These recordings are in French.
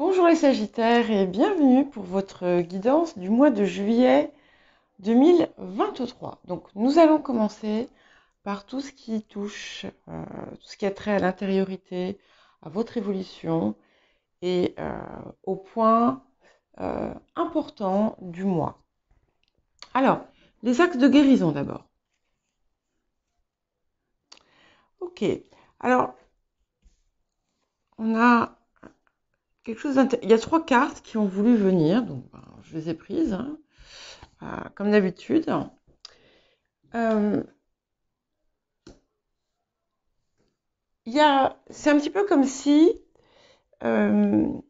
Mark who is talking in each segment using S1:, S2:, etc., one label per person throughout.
S1: Bonjour les Sagittaires et bienvenue pour votre guidance du mois de juillet 2023. Donc nous allons commencer par tout ce qui touche, tout ce qui a trait à l'intériorité, à votre évolution et aux points importants du mois. Alors, les axes de guérison d'abord. Ok, alors on a quelque chose d'intéressant. Il y a 3 cartes qui ont voulu venir, donc je les ai prises, hein, comme d'habitude. C'est un petit peu comme si vous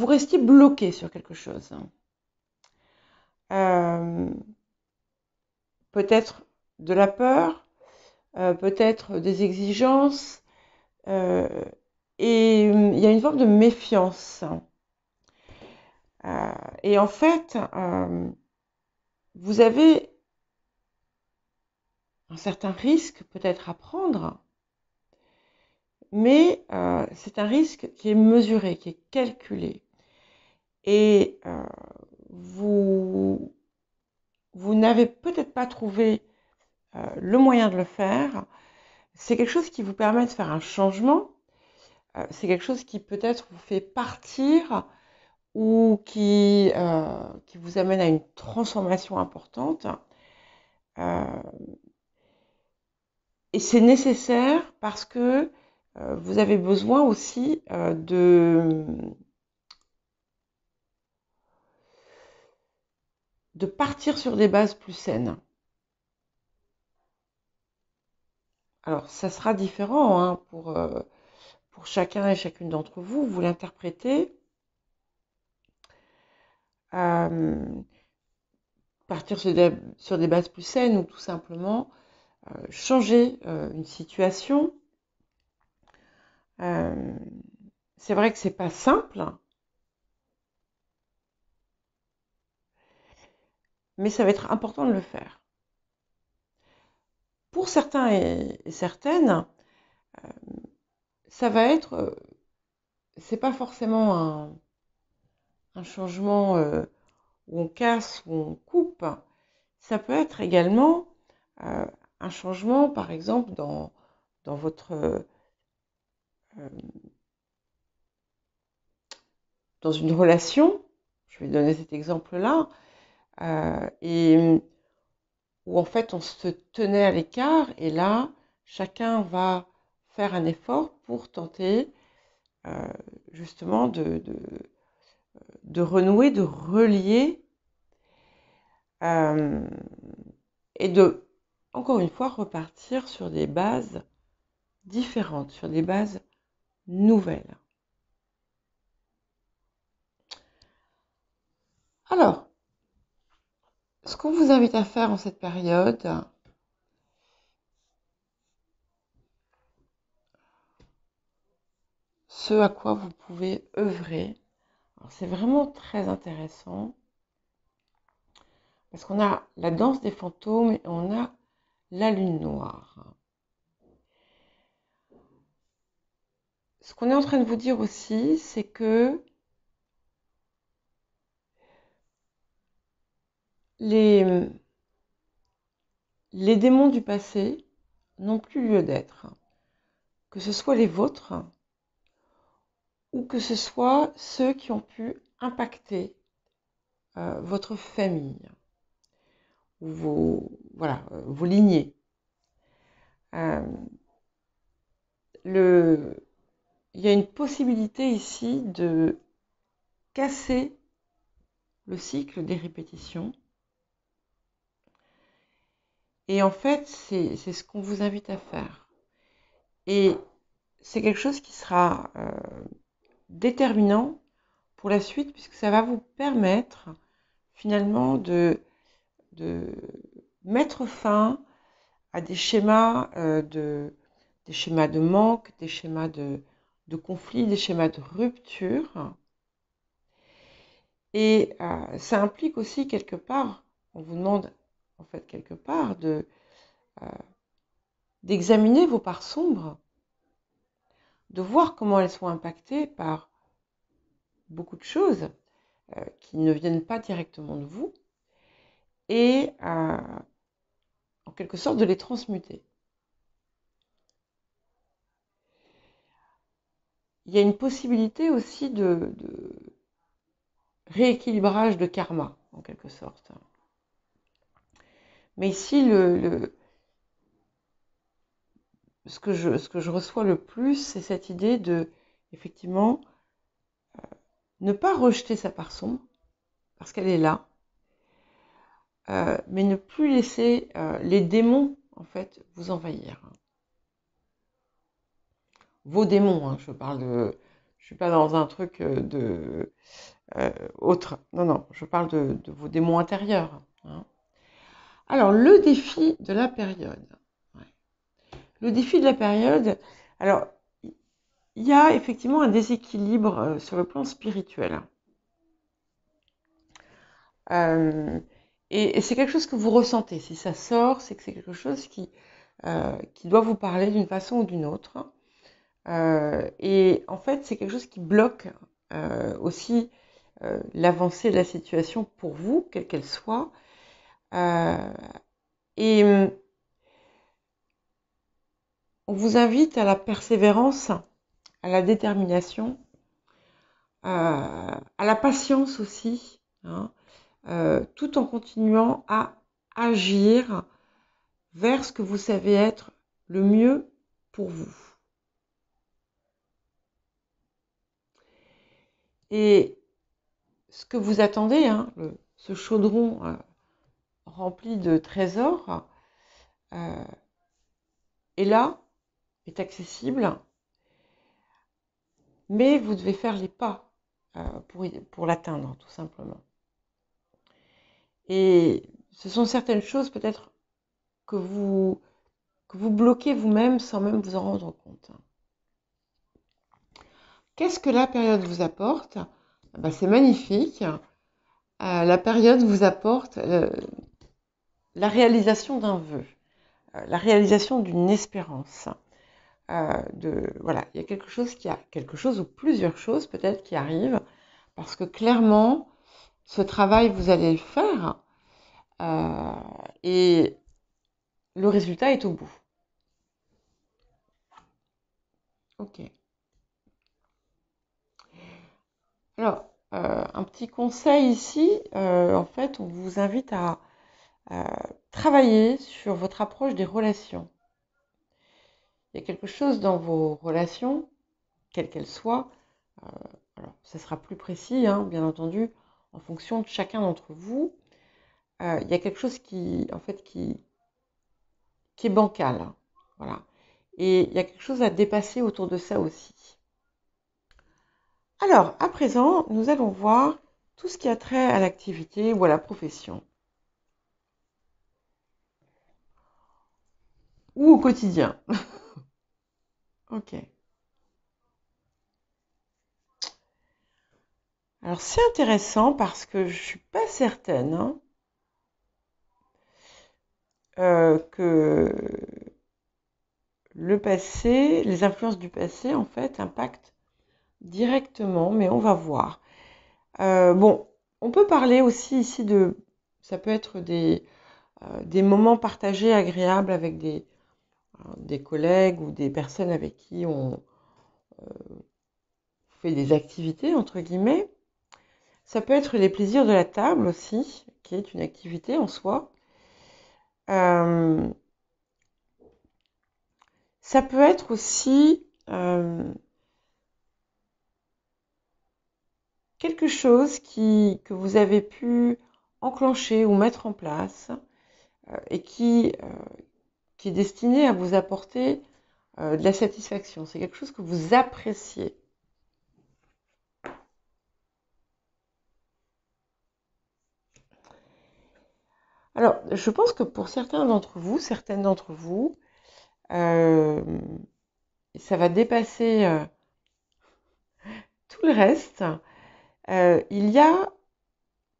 S1: restiez bloqué sur quelque chose. Peut-être de la peur, peut-être des exigences, et il y a une forme de méfiance. Et en fait, vous avez un certain risque peut-être à prendre, mais c'est un risque qui est mesuré, qui est calculé. Et vous n'avez peut-être pas trouvé le moyen de le faire. C'est quelque chose qui vous permet de faire un changement. C'est quelque chose qui peut-être vous fait partir ou qui vous amène à une transformation importante. Et c'est nécessaire parce que vous avez besoin aussi de partir sur des bases plus saines. Alors, ça sera différent hein, pour chacun et chacune d'entre vous. Vous l'interprétez. Partir sur des bases plus saines ou tout simplement changer une situation. C'est vrai que c'est pas simple, mais ça va être important de le faire. Pour certains et certaines, ça va être, c'est pas forcément un changement où on casse, où on coupe. Ça peut être également un changement, par exemple, dans votre dans une relation. Je vais donner cet exemple-là. Et où en fait on se tenait à l'écart et là chacun va faire un effort pour tenter justement de renouer, de relier et de encore une fois repartir sur des bases différentes, sur des bases nouvelles. Alors, ce qu'on vous invite à faire en cette période, ce à quoi vous pouvez œuvrer, c'est vraiment très intéressant parce qu'on a la danse des fantômes et on a la lune noire. Ce qu'on est en train de vous dire aussi, c'est que les démons du passé n'ont plus lieu d'être. Que ce soit les vôtres ou que ce soit ceux qui ont pu impacter votre famille ou vos lignées. Il y a une possibilité ici de casser le cycle des répétitions. Et en fait, c'est ce qu'on vous invite à faire. Et c'est quelque chose qui sera déterminant pour la suite, puisque ça va vous permettre finalement de mettre fin à des schémas de manque, des schémas de conflit, des schémas de rupture. Et ça implique aussi quelque part, on vous demande en fait quelque part d'examiner vos parts sombres de voir comment elles sont impactées par beaucoup de choses qui ne viennent pas directement de vous et en quelque sorte de les transmuter. Il y a une possibilité aussi de rééquilibrage de karma, en quelque sorte. Mais ici, ce que je reçois le plus, c'est cette idée de, effectivement, ne pas rejeter sa part sombre, parce qu'elle est là, mais ne plus laisser les démons, en fait, vous envahir. Vos démons, hein, je parle de... Je suis pas dans un truc autre. Non, non, je parle de vos démons intérieurs. Hein. Alors, le défi de la période. Ouais. Le défi de la période, alors, il y a effectivement un déséquilibre sur le plan spirituel. Et c'est quelque chose que vous ressentez. Si ça sort, c'est que c'est quelque chose qui doit vous parler d'une façon ou d'une autre. Et en fait, c'est quelque chose qui bloque aussi l'avancée de la situation pour vous, quelle qu'elle soit. Et on vous invite à la persévérance, à la détermination, à la patience aussi, hein, tout en continuant à agir vers ce que vous savez être le mieux pour vous. Et ce que vous attendez, hein, ce chaudron rempli de trésors, est là, est accessible, mais vous devez faire les pas pour l'atteindre, tout simplement. Et ce sont certaines choses peut-être que vous bloquez vous-même sans même vous en rendre compte. Qu'est-ce que la période vous apporte? Ben, c'est magnifique. La période vous apporte la réalisation d'un vœu, la réalisation d'une espérance. Voilà, il y a quelque chose ou plusieurs choses peut-être qui arrivent, parce que clairement, ce travail, vous allez le faire, et le résultat est au bout. Ok. Alors, un petit conseil ici, en fait, on vous invite à travailler sur votre approche des relations. Il y a quelque chose dans vos relations, quelles qu'elles soient, alors ça sera plus précis, hein, bien entendu, en fonction de chacun d'entre vous. Il y a quelque chose qui est bancal, hein, voilà. Et il y a quelque chose à dépasser autour de ça aussi. Alors, à présent, nous allons voir tout ce qui a trait à l'activité ou à la profession. Ou au quotidien. Ok. Alors, c'est intéressant parce que je ne suis pas certaine, hein, que le passé, les influences du passé, en fait, impactent directement, mais on va voir. Bon, on peut parler aussi ici ça peut être des moments partagés agréables avec des collègues ou des personnes avec qui on fait des activités, entre guillemets. Ça peut être les plaisirs de la table aussi, qui est une activité en soi. Ça peut être aussi quelque chose que vous avez pu enclencher ou mettre en place et qui est destiné à vous apporter de la satisfaction. C'est quelque chose que vous appréciez. Alors, je pense que pour certaines d'entre vous, ça va dépasser tout le reste. Il y a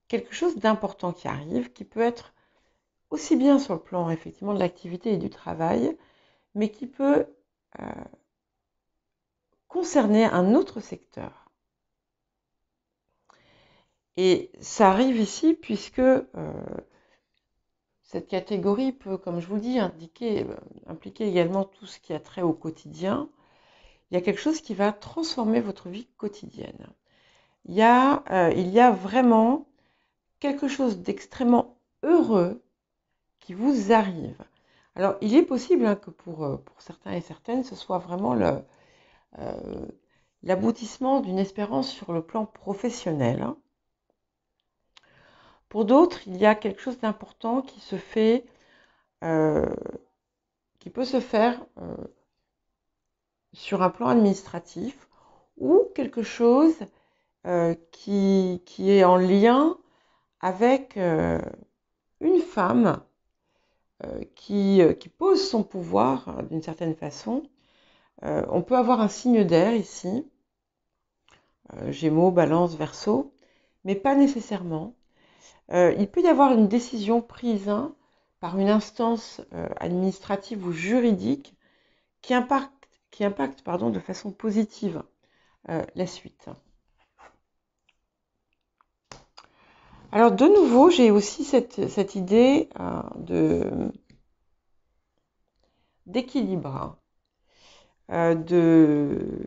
S1: quelque chose d'important qui arrive, qui peut être aussi bien sur le plan effectivement de l'activité et du travail, mais qui peut concerner un autre secteur. Et ça arrive ici puisque cette catégorie peut, comme je vous le dis, impliquer également tout ce qui a trait au quotidien. Il y a quelque chose qui va transformer votre vie quotidienne. Il y a vraiment quelque chose d'extrêmement heureux qui vous arrive. Alors, il est possible que pour certains et certaines, ce soit vraiment l'aboutissement d'une espérance sur le plan professionnel. Pour d'autres, il y a quelque chose d'important qui peut se faire sur un plan administratif ou quelque chose qui est en lien avec une femme qui pose son pouvoir d'une certaine façon. On peut avoir un signe d'air ici, Gémeaux, Balance, Verseau, mais pas nécessairement. Il peut y avoir une décision prise par une instance administrative ou juridique qui impacte de façon positive la suite. Alors de nouveau, j'ai aussi cette idée d'équilibre, de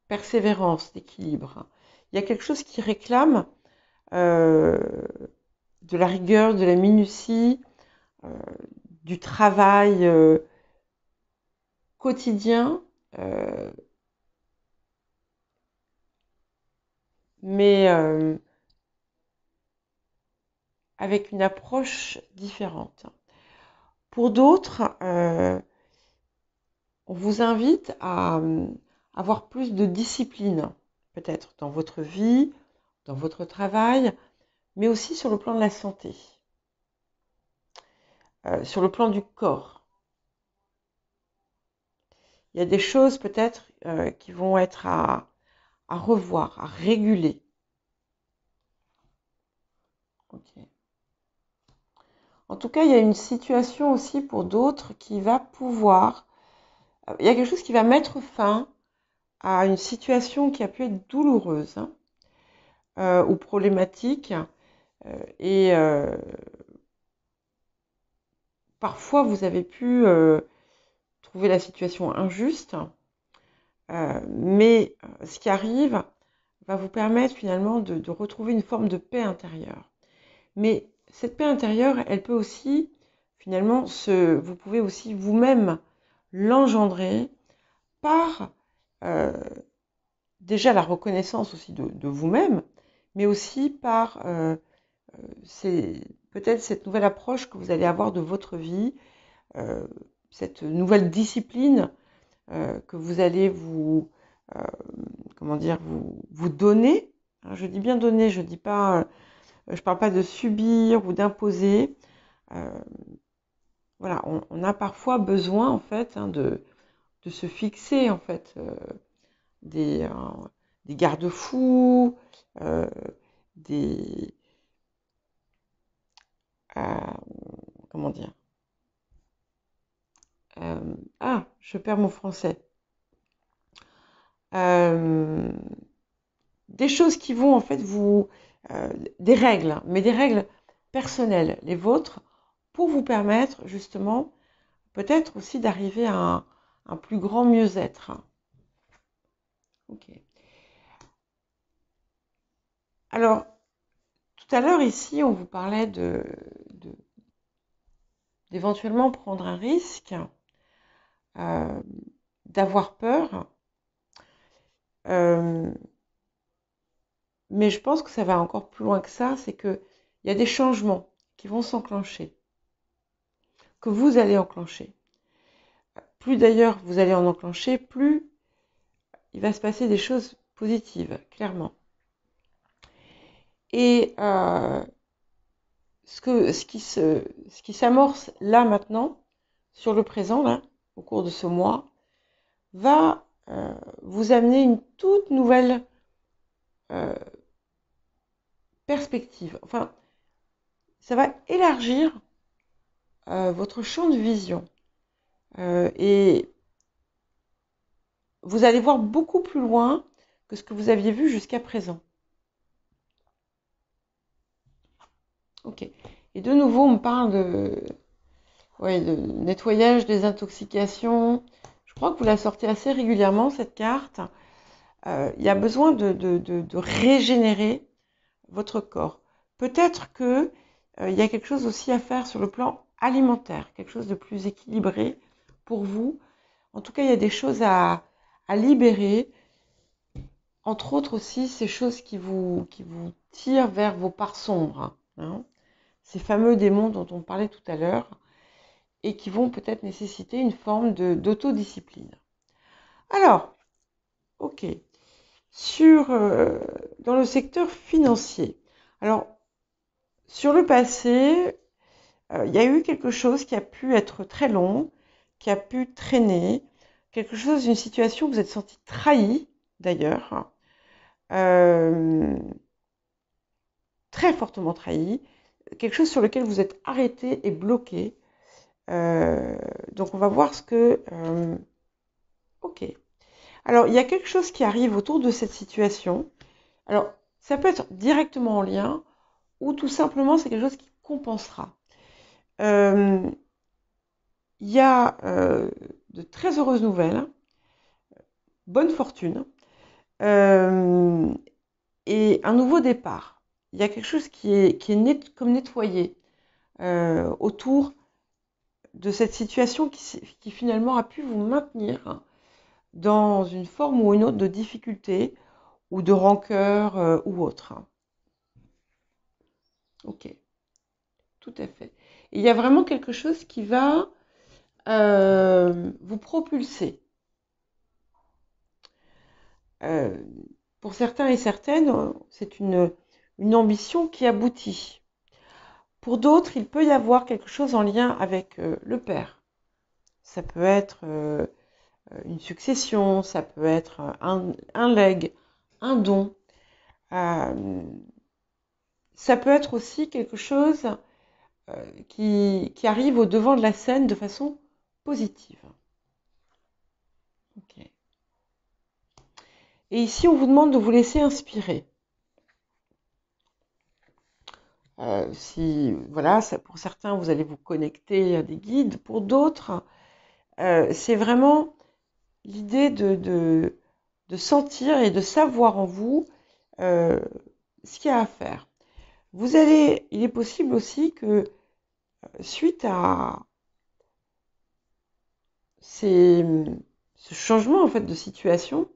S1: persévérance, d'équilibre. Il y a quelque chose qui réclame de la rigueur, de la minutie, du travail quotidien, mais avec une approche différente. Pour d'autres, on vous invite à avoir plus de discipline, peut-être dans votre vie, dans votre travail, mais aussi sur le plan de la santé, sur le plan du corps. Il y a des choses peut-être qui vont être à revoir, à réguler. Okay. En tout cas, il y a une situation aussi pour d'autres qui va pouvoir... il y a quelque chose qui va mettre fin à une situation qui a pu être douloureuse ou problématique. Et parfois, vous avez pu trouver la situation injuste. Mais ce qui arrive va vous permettre finalement de retrouver une forme de paix intérieure. Mais cette paix intérieure, elle peut aussi, finalement, vous pouvez aussi vous-même l'engendrer par déjà la reconnaissance aussi de vous-même, mais aussi par peut-être cette nouvelle approche que vous allez avoir de votre vie, cette nouvelle discipline que vous allez vous donner. Alors, je dis bien donner, je parle pas de subir ou d'imposer. Voilà, on a parfois besoin en fait de se fixer en fait des garde-fous, des comment dire je perds mon français. Des choses qui vont en fait des règles, mais des règles personnelles, les vôtres, pour vous permettre justement peut-être aussi d'arriver à un plus grand mieux-être. Ok. Alors, tout à l'heure ici, on vous parlait d'éventuellement prendre un risque, d'avoir peur. Mais je pense que ça va encore plus loin que ça, c'est qu'il y a des changements qui vont s'enclencher, que vous allez enclencher. Plus d'ailleurs vous allez en enclencher, plus il va se passer des choses positives, clairement. Et ce qui s'amorce là maintenant, sur le présent, là, au cours de ce mois, va vous amener une toute nouvelle perspective. Enfin, ça va élargir votre champ de vision. Et vous allez voir beaucoup plus loin que ce que vous aviez vu jusqu'à présent. Ok. Et de nouveau, on me parle de nettoyage, désintoxication. Je crois que vous la sortez assez régulièrement, cette carte. Il y a besoin de régénérer votre corps. Peut-être que il y a quelque chose aussi à faire sur le plan alimentaire, quelque chose de plus équilibré pour vous. En tout cas, il y a des choses à libérer. Entre autres aussi, ces choses qui vous tirent vers vos parts sombres, hein. Ces fameux démons dont on parlait tout à l'heure, et qui vont peut-être nécessiter une forme d'autodiscipline. Alors, ok, dans le secteur financier. Alors, sur le passé, il y a eu quelque chose qui a pu être très long, qui a pu traîner, quelque chose, une situation où vous êtes senti trahi, d'ailleurs, très fortement trahi, quelque chose sur lequel vous êtes arrêté et bloqué. Donc on va voir ce que... ok. Alors il y a quelque chose qui arrive autour de cette situation. Alors ça peut être directement en lien ou tout simplement c'est quelque chose qui compensera. Il y a de très heureuses nouvelles, bonne fortune et un nouveau départ. Il y a quelque chose qui est comme nettoyé autour de cette situation qui finalement a pu vous maintenir dans une forme ou une autre de difficulté ou de rancœur ou autre. Ok, tout à fait. Et il y a vraiment quelque chose qui va vous propulser. Pour certains et certaines, c'est une ambition qui aboutit. Pour d'autres, il peut y avoir quelque chose en lien avec le père. Ça peut être une succession, ça peut être un legs, un don. Ça peut être aussi quelque chose qui arrive au devant de la scène de façon positive. Okay. Et ici, on vous demande de vous laisser inspirer. Voilà, pour certains, vous allez vous connecter à des guides. Pour d'autres, c'est vraiment l'idée de sentir et de savoir en vous ce qu'il y a à faire. Il est possible aussi que suite à ce changement en fait de situation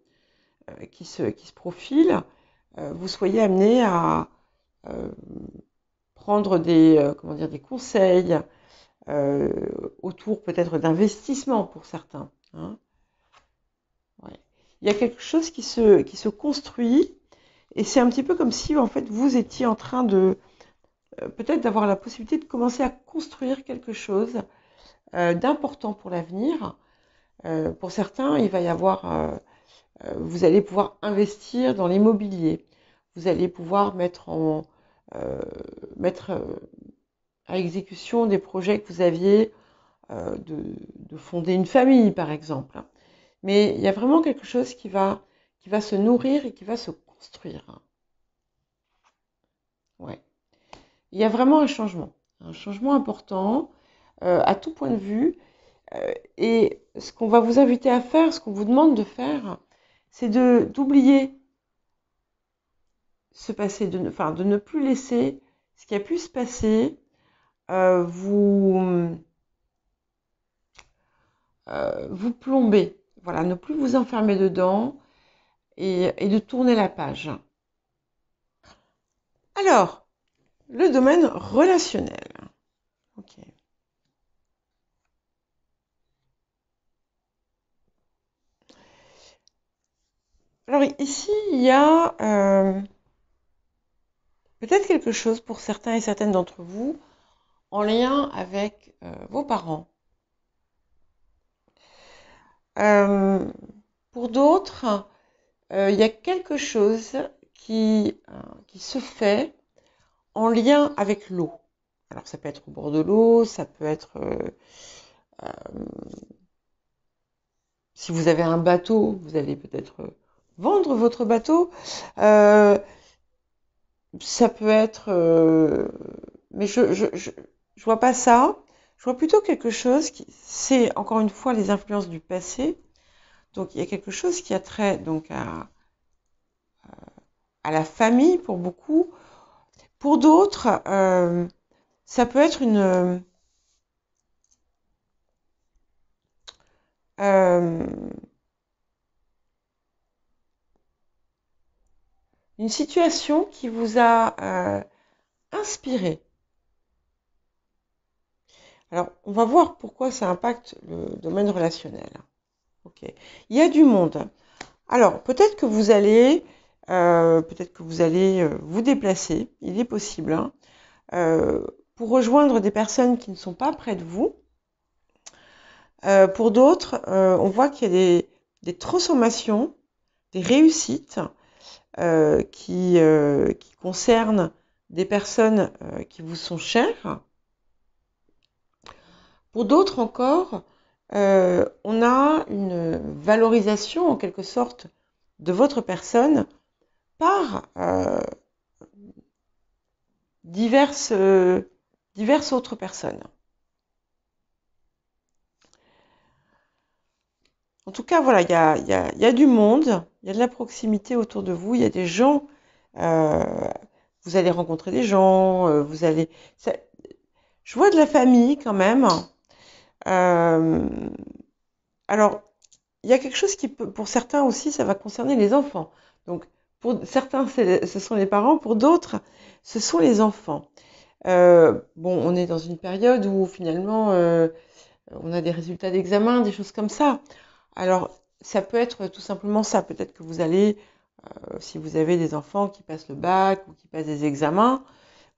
S1: qui se profile, vous soyez amené à prendre des conseils autour peut-être d'investissement pour certains. Hein. Ouais. Il y a quelque chose qui se construit et c'est un petit peu comme si en fait vous étiez en train de peut-être d'avoir la possibilité de commencer à construire quelque chose d'important pour l'avenir. Pour certains, il va y avoir, vous allez pouvoir investir dans l'immobilier. Vous allez pouvoir mettre à exécution des projets que vous aviez de fonder une famille, par exemple. Mais il y a vraiment quelque chose qui va se nourrir et qui va se construire. Ouais. Il y a vraiment un changement important à tout point de vue. Et ce qu'on va vous inviter à faire, ce qu'on vous demande de faire, c'est d'oublier ce passé, de ne plus laisser ce qui a pu se passer vous plomber. Voilà, ne plus vous enfermer dedans et de tourner la page. Alors, le domaine relationnel. Ok. Alors ici, il y a peut-être quelque chose pour certains et certaines d'entre vous en lien avec vos parents. Pour d'autres, il y a quelque chose qui se fait en lien avec l'eau. Alors ça peut être au bord de l'eau, ça peut être Si vous avez un bateau, vous allez peut-être vendre votre bateau. Euh, Ça peut être... mais je vois pas ça. Je vois plutôt quelque chose qui... C'est encore une fois les influences du passé. Donc il y a quelque chose qui a trait donc à la famille pour beaucoup. Pour d'autres, ça peut être euh, une situation qui vous a inspiré. Alors, on va voir pourquoi ça impacte le domaine relationnel. Ok. Il y a du monde. Alors, peut-être que vous allez vous déplacer. Il est possible, hein, pour rejoindre des personnes qui ne sont pas près de vous. Pour d'autres, on voit qu'il y a des transformations, des réussites qui concernent des personnes qui vous sont chères. Pour d'autres encore, on a une valorisation en quelque sorte de votre personne par diverses autres personnes. En tout cas, voilà, il y a du monde, il y a de la proximité autour de vous, il y a des gens, euh, vous allez rencontrer des gens, je vois de la famille quand même. Euh, alors, il y a quelque chose qui peut, pour certains aussi, ça va concerner les enfants. Donc, pour certains, ce sont les parents, pour d'autres, ce sont les enfants. Bon, on est dans une période où finalement, on a des résultats d'examen, des choses comme ça. Alors, ça peut être tout simplement ça. Peut-être que vous allez, si vous avez des enfants qui passent le bac ou qui passent des examens,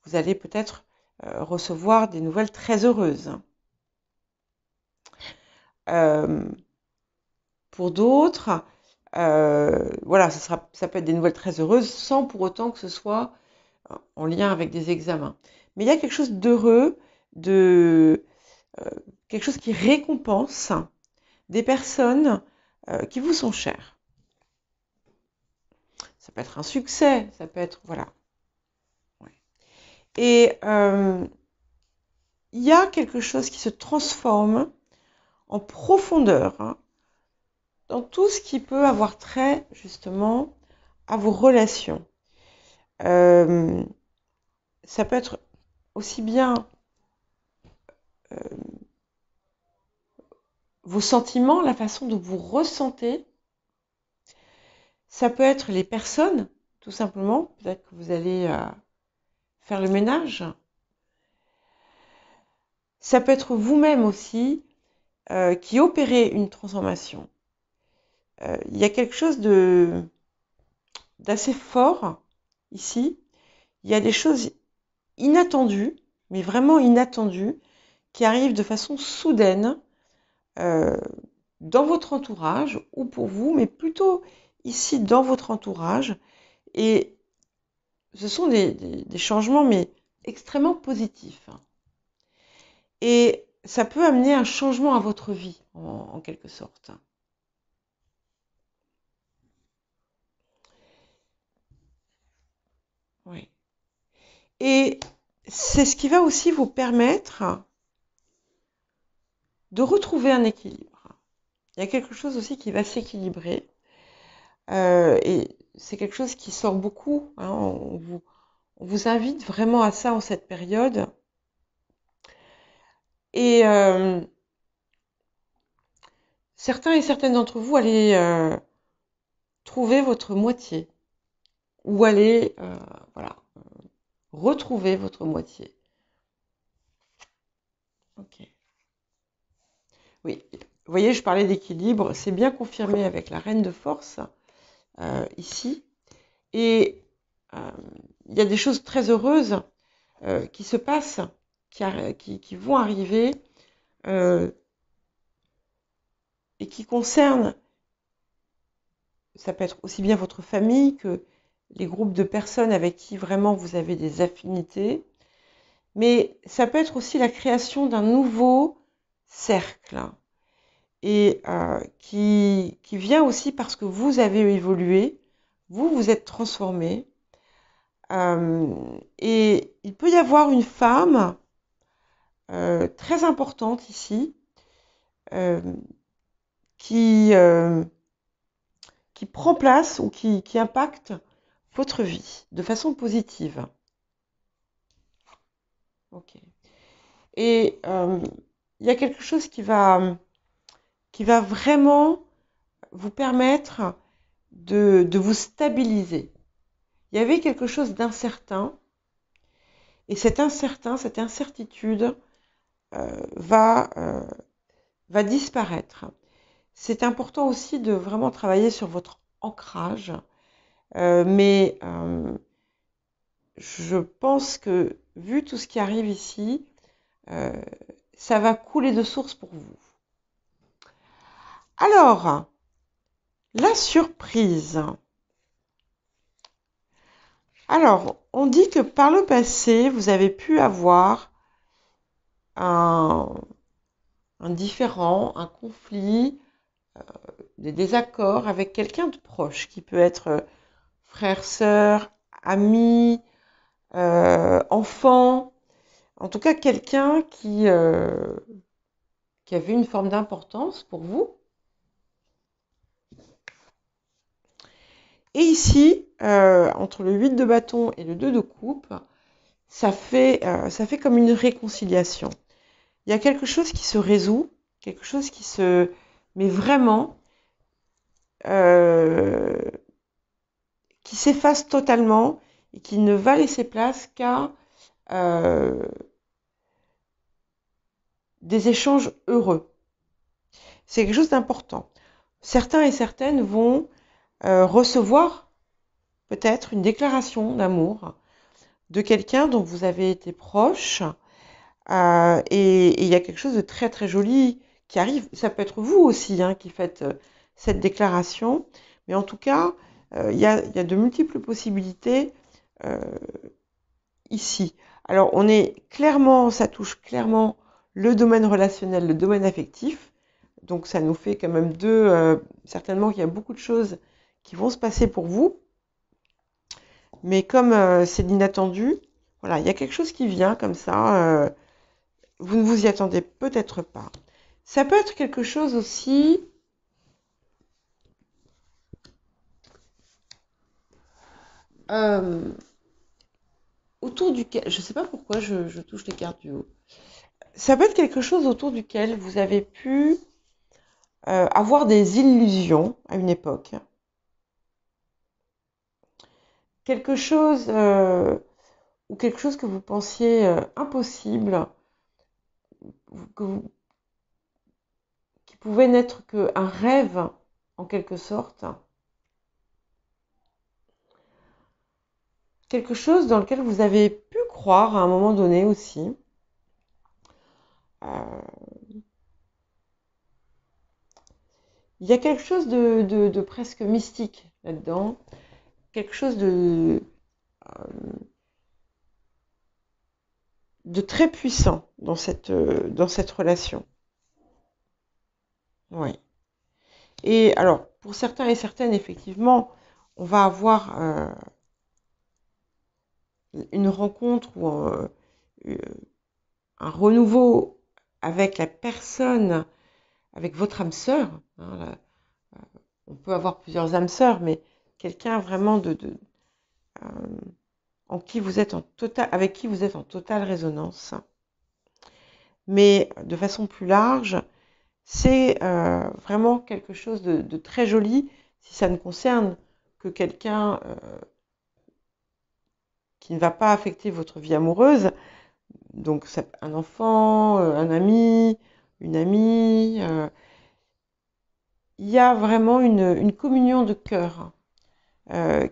S1: vous allez peut-être recevoir des nouvelles très heureuses. Euh, pour d'autres, voilà, ça peut être des nouvelles très heureuses sans pour autant que ce soit en lien avec des examens. Mais il y a quelque chose d'heureux, de quelque chose qui récompense des personnes qui vous sont chères. Ça peut être un succès, ça peut être... Voilà. Ouais. Et il y a quelque chose qui se transforme en profondeur, hein, dans tout ce qui peut avoir trait, justement, à vos relations. Euh, Ça peut être aussi bien vos sentiments, la façon dont vous ressentez. Ça peut être les personnes, tout simplement. Peut-être que vous allez faire le ménage. Ça peut être vous-même aussi qui opérez une transformation. Il y a quelque chose d'assez fort ici. Il y a des choses inattendues, mais vraiment inattendues, qui arrivent de façon soudaine euh, dans votre entourage, ou pour vous, mais plutôt ici dans votre entourage. Et ce sont des changements, mais extrêmement positifs. Et ça peut amener un changement à votre vie, en quelque sorte. Oui. Et c'est ce qui va aussi vous permettre de retrouver un équilibre. Il y a quelque chose aussi qui va s'équilibrer. Et c'est quelque chose qui sort beaucoup, hein. On vous invite vraiment à ça en cette période. Et certains et certaines d'entre vous allez trouver votre moitié. Ou allez voilà, retrouver votre moitié. Ok. Oui, vous voyez, je parlais d'équilibre, c'est bien confirmé avec la reine de force, ici. Et il y a des choses très heureuses qui se passent, qui vont arriver, euh, et qui concernent, ça peut être aussi bien votre famille que les groupes de personnes avec qui vraiment vous avez des affinités, mais ça peut être aussi la création d'un nouveau cercle. et qui vient aussi parce que vous avez évolué, vous vous êtes transformé. Et il peut y avoir une femme très importante ici euh, qui, euh, qui prend place ou qui impacte votre vie de façon positive. Ok. Et il y a quelque chose qui va vraiment vous permettre de vous stabiliser. Il y avait quelque chose d'incertain, et cette incertitude va disparaître. C'est important aussi de vraiment travailler sur votre ancrage, mais je pense que vu tout ce qui arrive ici, euh, ça va couler de source pour vous. Alors, la surprise. Alors, on dit que par le passé, vous avez pu avoir un différend, un conflit, des désaccords avec quelqu'un de proche, qui peut être frère, sœur, ami, enfant, en tout cas quelqu'un qui avait une forme d'importance pour vous. Et ici, entre le 8 de bâton et le 2 de coupe, ça fait comme une réconciliation. Il y a quelque chose qui se résout, quelque chose qui se... mais vraiment, qui s'efface totalement et qui ne va laisser place qu'à des échanges heureux. C'est quelque chose d'important. Certains et certaines vont recevoir peut-être une déclaration d'amour de quelqu'un dont vous avez été proche et il y a quelque chose de très très joli qui arrive. Ça peut être vous aussi qui faites cette déclaration, mais en tout cas, il y a de multiples possibilités ici. Alors, ça touche clairement le domaine relationnel, le domaine affectif. Donc, ça nous fait quand même certainement qu'il y a beaucoup de choses qui vont se passer pour vous. Mais comme c'est l'inattendu, voilà, il y a quelque chose qui vient comme ça. Vous ne vous y attendez peut-être pas. Ça peut être quelque chose aussi autour duquel, je ne sais pas pourquoi je touche les cartes du haut. Ça peut être quelque chose autour duquel vous avez pu avoir des illusions à une époque. Quelque chose ou quelque chose que vous pensiez impossible, qui pouvait n'être qu'un rêve en quelque sorte. Quelque chose dans lequel vous avez pu croire à un moment donné aussi. Il y a quelque chose de presque mystique là-dedans, quelque chose de très puissant dans cette relation. Oui. Et alors, pour certains et certaines, effectivement, on va avoir une rencontre ou un renouveau avec la personne, avec votre âme sœur. On peut avoir plusieurs âmes sœurs, mais quelqu'un vraiment avec qui vous êtes en totale résonance. Mais de façon plus large, c'est vraiment quelque chose de très joli si ça ne concerne que quelqu'un qui ne va pas affecter votre vie amoureuse. Donc un enfant, un ami, une amie. Il y a vraiment une communion de cœur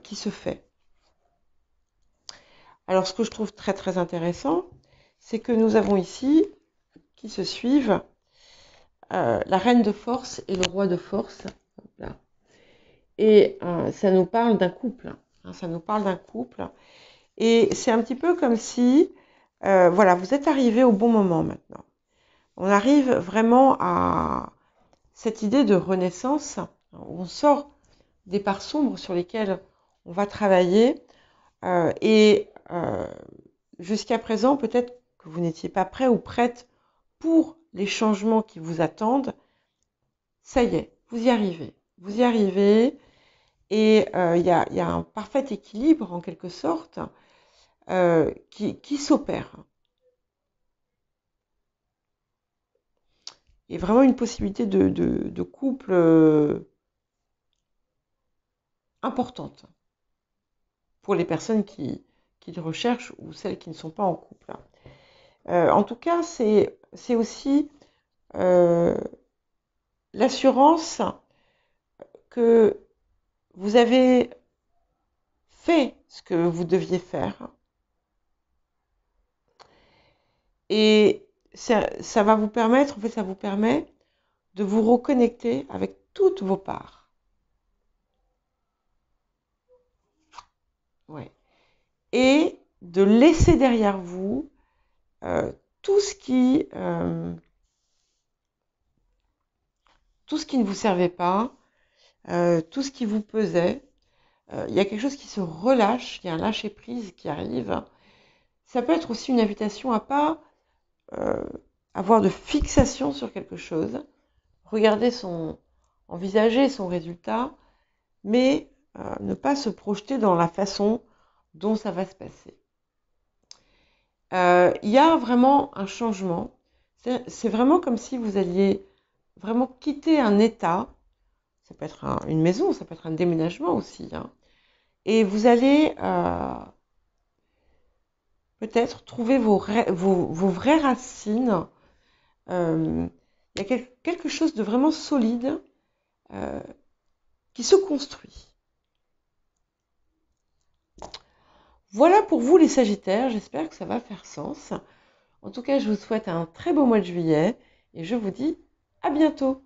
S1: qui se fait. Alors ce que je trouve très très intéressant, c'est que nous avons ici, qui se suivent, la reine de force et le roi de force. Là. Et ça nous parle d'un couple. Ça nous parle d'un couple. Et c'est un petit peu comme si, voilà, vous êtes arrivé au bon moment maintenant. On arrive vraiment à... cette idée de renaissance, où on sort des parts sombres sur lesquelles on va travailler. Et jusqu'à présent, peut-être que vous n'étiez pas prêt ou prête pour les changements qui vous attendent. Ça y est, vous y arrivez. Vous y arrivez. Et il y a un parfait équilibre, en quelque sorte, qui s'opère. Et vraiment une possibilité de couple importante pour les personnes qui le recherchent ou celles qui ne sont pas en couple. En tout cas, c'est aussi l'assurance que vous avez fait ce que vous deviez faire. Et ça va vous permettre, en fait, ça vous permet de vous reconnecter avec toutes vos parts. Ouais. Et de laisser derrière vous tout ce qui ne vous servait pas, tout ce qui vous pesait. Il y a quelque chose qui se relâche, il y a un lâcher-prise qui arrive. Ça peut être aussi une invitation à pas avoir de fixation sur quelque chose, envisager son résultat, mais ne pas se projeter dans la façon dont ça va se passer. Il y a vraiment un changement. C'est vraiment comme si vous alliez vraiment quitter un état. Ça peut être une maison, ça peut être un déménagement aussi. Hein, et vous allez peut-être trouver vos vraies racines. Il y a quelque chose de vraiment solide qui se construit. Voilà pour vous les Sagittaires, j'espère que ça va faire sens. En tout cas, je vous souhaite un très beau mois de juillet et je vous dis à bientôt.